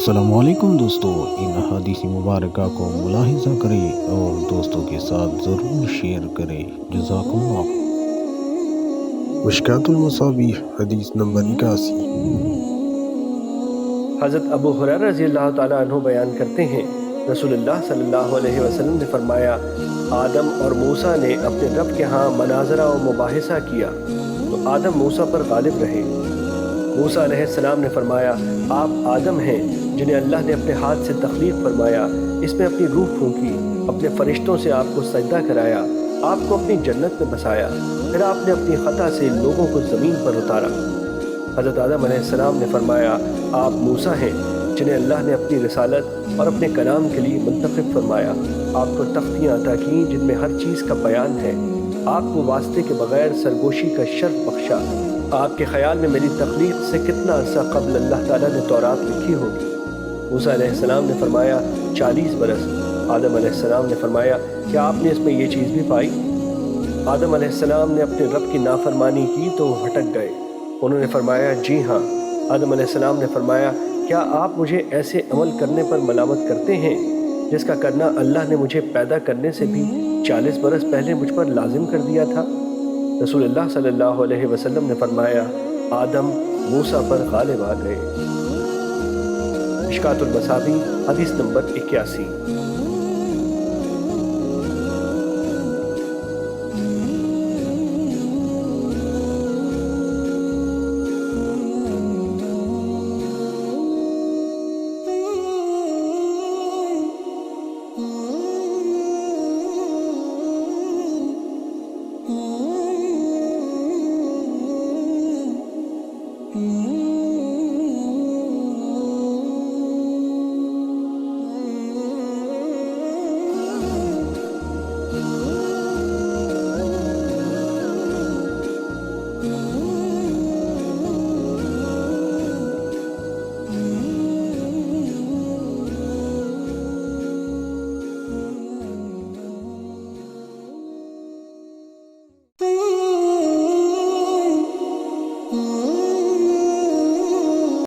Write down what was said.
السلام علیکم دوستو، ان حدیث مبارکہ کو ملاحظہ کریں اور دوستوں کے ساتھ ضرور شیئر کریں۔ جزاکم اللہ۔ مشکوٰۃ المصابیح حدیث نمبر 81۔ حضرت ابو ہریرہ رضی اللہ تعالیٰ عنہ بیان کرتے ہیں، رسول اللہ صلی اللہ علیہ وسلم نے فرمایا، آدم اور موسیٰ نے اپنے رب کے ہاں مناظرہ و مباحثہ کیا تو آدم موسیٰ پر غالب رہے۔ موسیٰ علیہ السلام نے فرمایا، آپ آدم ہیں جنہیں اللہ نے اپنے ہاتھ سے تخلیق فرمایا، اس میں اپنی روح پھونکی، اپنے فرشتوں سے آپ کو سجدہ کرایا، آپ کو اپنی جنت میں بسایا، پھر آپ نے اپنی خطا سے لوگوں کو زمین پر اتارا۔ حضرت آدم علیہ السلام نے فرمایا، آپ موسیٰ ہیں جنہیں اللہ نے اپنی رسالت اور اپنے کلام کے لیے منتخب فرمایا، آپ کو تختیاں عطا کیں جن میں ہر چیز کا بیان ہے، آپ کو واسطے کے بغیر سرگوشی کا شرف بخشا۔ آپ کے خیال میں میری تخلیق سے کتنا عرصہ قبل اللہ تعالیٰ نے تورات لکھی ہوگی؟ موسیٰ علیہ السلام نے فرمایا 40 برس۔ آدم علیہ السلام نے فرمایا، کیا آپ نے اس میں یہ چیز بھی پائی؟ آدم علیہ السلام نے اپنے رب کی نافرمانی کی تو وہ بھٹک گئے۔ انہوں نے فرمایا، جی ہاں۔ آدم علیہ السلام نے فرمایا، کیا آپ مجھے ایسے عمل کرنے پر ملامت کرتے ہیں جس کا کرنا اللہ نے مجھے پیدا کرنے سے بھی 40 برس پہلے مجھ پر لازم کر دیا تھا؟ رسول اللہ صلی اللہ علیہ وسلم نے فرمایا، آدم موسیٰ پر غالب آ گئے۔ مشکوٰۃ المصابیح حدیث نمبر 81۔